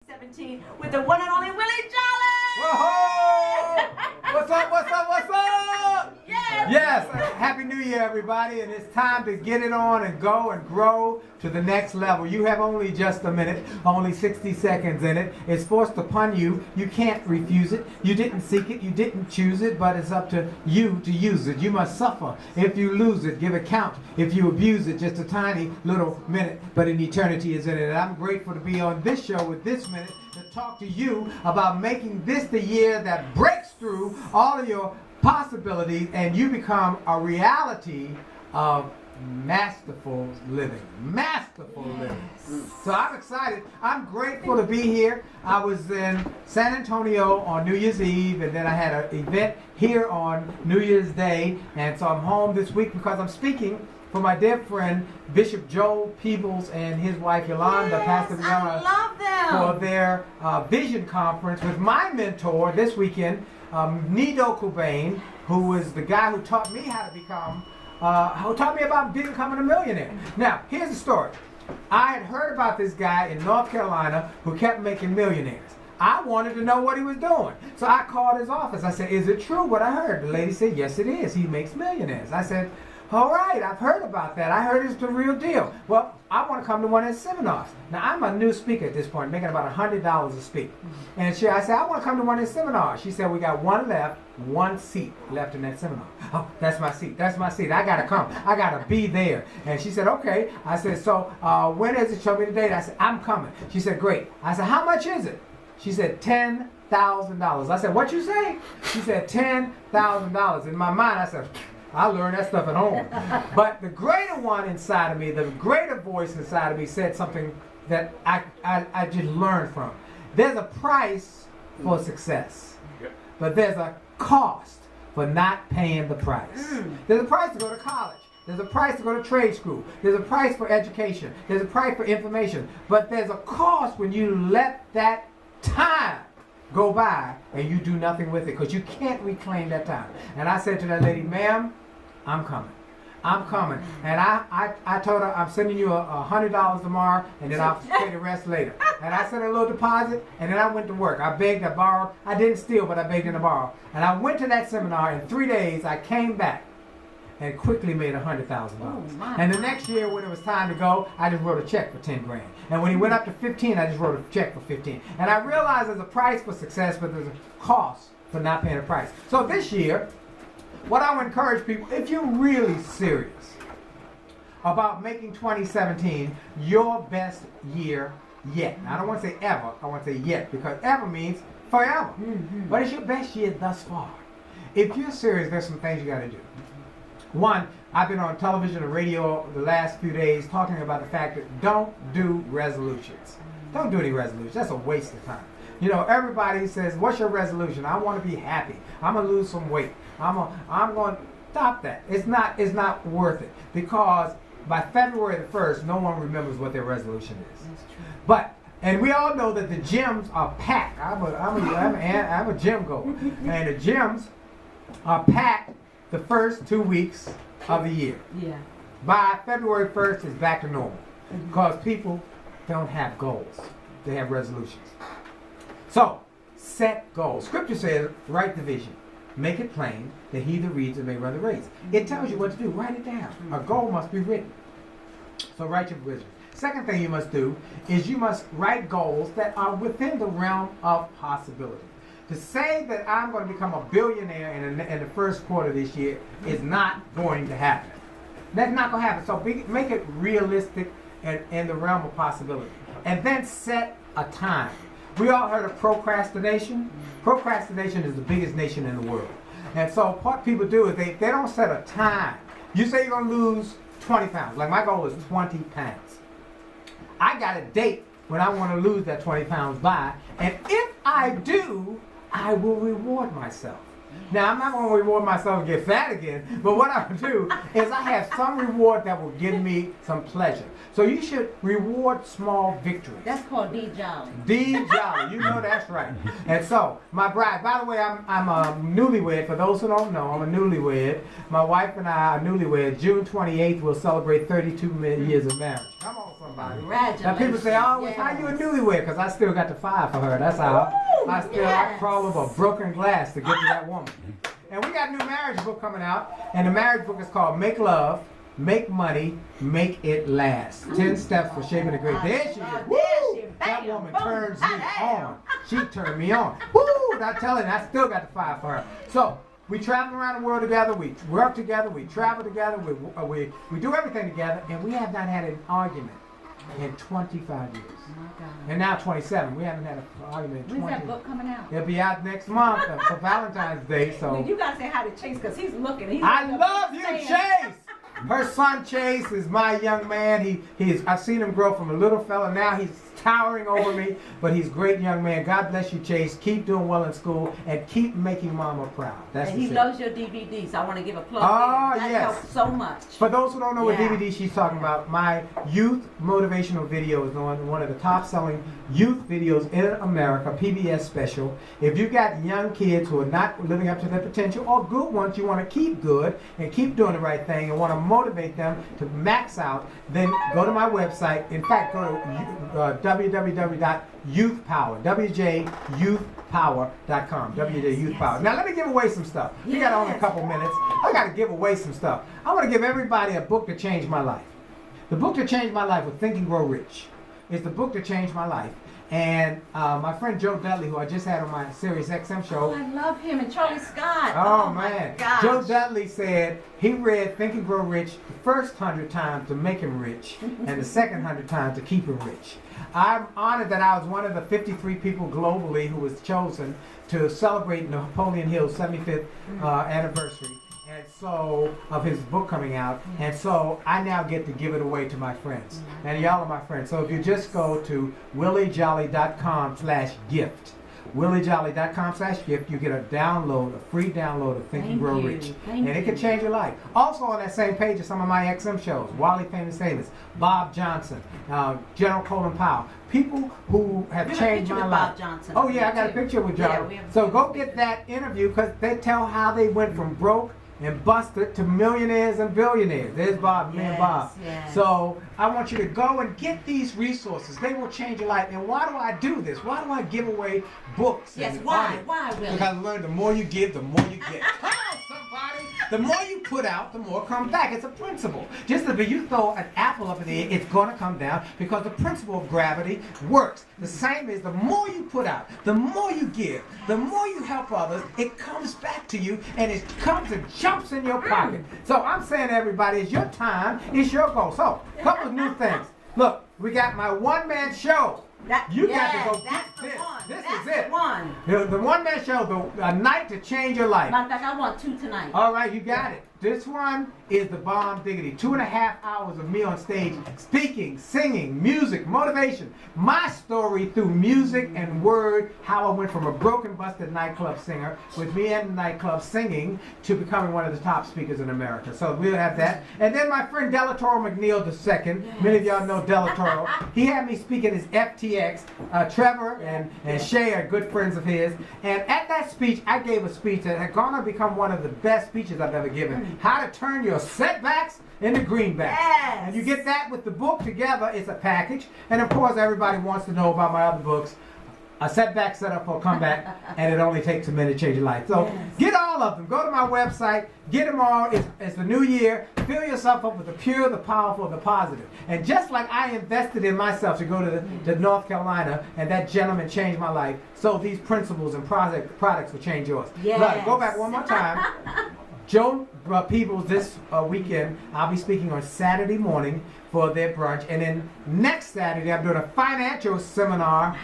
2017 with the one and only Willie Jolly! Whoa! What's up, what's up, what's up? Yes! Yes, Happy New Year, everybody, and it's time to get it on and go and grow to the next level. You have only just a minute, only 60 seconds in it. It's forced upon you. You can't refuse it. You didn't seek it. You didn't choose it, but it's up to you to use it. You must suffer if you lose it. Give account if you abuse it. Just a tiny little minute, but an eternity is in it. And I'm grateful to be on this show with this minute to talk to you about making this the year that breaks through all of your possibilities and you become a reality of masterful living. Masterful living. So I'm excited. I'm grateful to be here. I was in San Antonio on New Year's Eve, and then I had an event here on New Year's Day, and so I'm home this week because I'm speaking for my dear friend Bishop Joel Peebles and his wife Yolanda, yes, Pastor Yolanda, I love them. for their vision conference with my mentor this weekend, Nido Cobain, who was the guy who taught me how to become, who taught me about becoming a millionaire. Now, here's the story. I had heard about this guy in North Carolina who kept making millionaires. I wanted to know what he was doing. So I called his office. I said, is it true what I heard? The lady said, yes, it is. He makes millionaires. I said, all right, I've heard about that. I heard it's the real deal. Well, I want to come to one of his seminars. Now, I'm a new speaker at this point, making about $100 a speak. And I said, I want to come to one of his seminars. She said, we got one seat left in that seminar. Oh, that's my seat. That's my seat. I got to come. I got to be there. And she said, okay. I said, so when is it? Show me the date. I said, I'm coming. She said, great. I said, how much is it? She said, $10,000. I said, what you say? She said, $10,000. In my mind, I said, I learned that stuff at home. But the greater one inside of me, the greater voice inside of me said something that I just learned from. There's a price for success, but there's a cost for not paying the price. There's a price to go to college. There's a price to go to trade school. There's a price for education. There's a price for information. But there's a cost when you let that time go by and you do nothing with it because you can't reclaim that time. And I said to that lady, ma'am, I'm coming. I'm coming. And I told her, I'm sending you $100 tomorrow and then I'll pay the rest later. And I sent her a little deposit and then I went to work. I begged, I borrowed. I didn't steal, but I begged and I borrowed. And I went to that seminar. In 3 days, I came back and quickly made $100,000. And the next year when it was time to go, I just wrote a check for 10 grand. And when he went up to 15, I just wrote a check for 15. And I realized there's a price for success, but there's a cost for not paying a price. So this year, what I would encourage people, if you're really serious about making 2017 your best year yet. Now, I don't want to say ever, I want to say yet, because ever means forever. But it's your best year thus far. If you're serious, there's some things you got to do. One, I've been on television and radio the last few days talking about the fact that don't do resolutions. Don't do any resolutions. That's a waste of time. You know, everybody says, what's your resolution? I want to be happy. I'm going to lose some weight. I'm going to stop that. It's not worth it because by February the 1st, no one remembers what their resolution is. That's true. But and we all know that the gyms are packed. I'm a gym goer. And the gyms are packed the first 2 weeks of the year. Yeah. By February 1st, it's back to normal because people don't have goals. They have resolutions. So, set goals. Scripture says, write the vision. Make it plain that he that reads it may run the race. It tells you what to do. Write it down. A goal must be written. So write your vision. Second thing you must do is you must write goals that are within the realm of possibility. To say that I'm going to become a billionaire in the first quarter of this year is not going to happen. That's not going to happen. So make it realistic and in the realm of possibility. And then set a time. We all heard of procrastination. Procrastination is the biggest nation in the world. And so what people do is they don't set a time. You say you're going to lose 20 pounds. Like my goal is 20 pounds. I got a date when I want to lose that 20 pounds by. And if I do, I will reward myself. Now, I'm not going to reward myself and get fat again, but what I'm going to do is I have some reward that will give me some pleasure. So you should reward small victories. That's called D Jolly. D Jolly, you know that's right. And so, my bride, by the way, I'm a newlywed. For those who don't know, I'm a newlywed. My wife and I are newlywed. June 28th, we'll celebrate 32 years of marriage. Come on, somebody. Congratulations. Now people say, oh, well, how you a newlywed? Because I still got the fire for her. That's how. I crawl over broken glass to get to that woman. And we got a new marriage book coming out. And the marriage book is called Make Love, Make Money, Make It Last. 10 Steps for Shaping a Great. There she is. Woo! That woman turns me on. She turned me on. Woo! I'm telling you, I still got the fire for her. So, we travel around the world together, we work together, we travel together, we do everything together, and we have not had an argument in 25 years. Oh my God. And now 27. We haven't had an argument in 20 When's that book coming out? It'll be out next month for Valentine's Day. So Well, you gotta say hi to Chase because he's looking. I love you, Chase. Her son Chase is my young man. I've seen him grow from a little fella. Now he's towering over me, but he's a great young man. God bless you, Chase. Keep doing well in school and keep making Mama proud. That's and he it. loves your DVDs. I want to give a plug. Oh, that yes. helps so much. For those who don't know what Yeah. DVD she's talking about, my youth motivational video is one of the top selling youth videos in America, PBS special. If you've got young kids who are not living up to their potential or good ones, you want to keep good and keep doing the right thing and want to motivate them to max out, then go to my website. In fact, go to www.youthpower, WJYouthPower.com, WJYouthPower. Now let me give away some stuff. We got only a couple minutes. I got to give away some stuff. I want to give everybody a book to change my life. The book to change my life was Think and Grow Rich. It's the book to change my life. And my friend Joe Dudley, who I just had on my Sirius XM show. Oh, I love him. And Charlie Scott. Oh, my man. gosh. Joe Dudley said he read Think and Grow Rich the first 100 times to make him rich and the second 100 times to keep him rich. I'm honored that I was one of the 53 people globally who was chosen to celebrate Napoleon Hill's 75th anniversary. And so, of his book coming out, and so I now get to give it away to my friends. And y'all are my friends. So if you just go to williejolly.com/gift, williejolly.com/gift, you get a free download of Think and Grow Rich. And it can change your life. Also on that same page are some of my XM shows, Wally Famous Amos, Bob Johnson, General Colin Powell. People who have changed my life. Bob Johnson. Oh yeah, I got a picture with John. So go get that interview because they tell how they went from broke and busted to millionaires and billionaires. There's Bob, me and Bob. Yes. So I want you to go and get these resources. They will change your life. And why do I do this? Why do I give away books? Yes, and why? art? Why, Willie? Because I learned the more you give, the more you get. Come on, somebody. The more you put out, the more comes back. It's a principle. Just as if you throw an apple up in the air, it's going to come down because the principle of gravity works. The same is the more you put out, the more you give, the more you help others, it comes back to you and it comes and jumps in your pocket. So I'm saying to everybody, it's your time, it's your goal. So, a couple of new things. Look, we got my one-man show. That, You yes, got to go that's get the this. one. This That's is it. The one. The one-man show, a night to change your life. Matter of fact, I want 2 tonight. All right, you got it. This one is the bomb diggity. 2.5 hours of me on stage speaking, singing, music, motivation. My story through music and word, how I went from a broken, busted nightclub singer with me in the nightclub singing to becoming one of the top speakers in America. So we'll have that. And then my friend Delatoro McNeil II. Yes. Many of y'all know Delatoro. He had me speaking his FTX. Trevor and Shay are good friends of his. And at that speech, I gave a speech that had gone to become one of the best speeches I've ever given. How to turn your setbacks into greenbacks. Yes. And you get that with the book together. It's a package. And of course, everybody wants to know about my other books. A setback set up for a comeback, and it only takes a minute to change your life. So get all of them. Go to my website. Get them all. It's the new year. Fill yourself up with the pure, the powerful, the positive. And just like I invested in myself to go to North Carolina, and that gentleman changed my life, so these principles and products will change yours. Yes. Look, go back one more time. Joe Peoples this weekend, I'll be speaking on Saturday morning for their brunch. And then next Saturday, I'm doing a financial seminar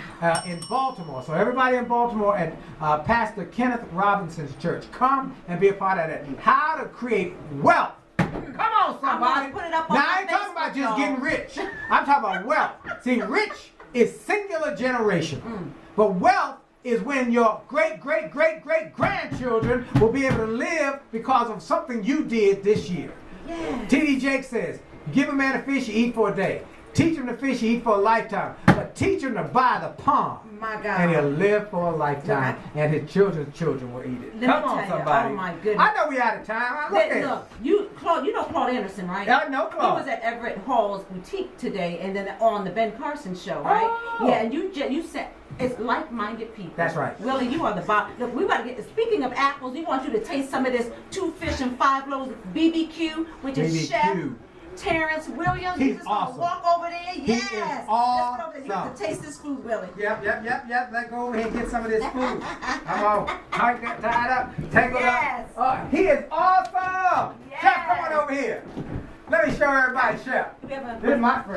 in Baltimore. So everybody in Baltimore at Pastor Kenneth Robinson's church, come and be a part of that. How to create wealth. Come on, somebody. Put it up now, on I ain't talking Facebook, about just y'all. getting rich. I'm talking about wealth. See, rich is singular generation. But wealth, is when your great grandchildren will be able to live because of something you did this year. Yes. T.D. Jakes says, give a man a fish, you eat for a day. Teach him to fish, you eat for a lifetime. But teach him to buy the pond. My God. And he'll live for a lifetime. And his children's children will eat it. Let Come me on, tell you, somebody. oh my goodness. I know we out of time. Look, you know Claude Anderson, right? I know Claude. He was at Everett Hall's boutique today, and then on the Ben Carson show, right? Oh. Yeah, and you said it's like-minded people. That's right. Willie, you are the boss. Look, we got to get. Speaking of apples, we want you to taste some of this 2 fish and 5 loaves BBQ, which is Chef Terrence Williams. He's just awesome. Walk over there. Yes. He is awesome. Let's go over there. You have to taste this food, Willie. Yep. Let's go over here and get some of this food. Come on. Tied up. Tangled Yes. up. He is awesome. Yes. Chef, come on over here. Let me show everybody, Chef. We have a- This is my friend.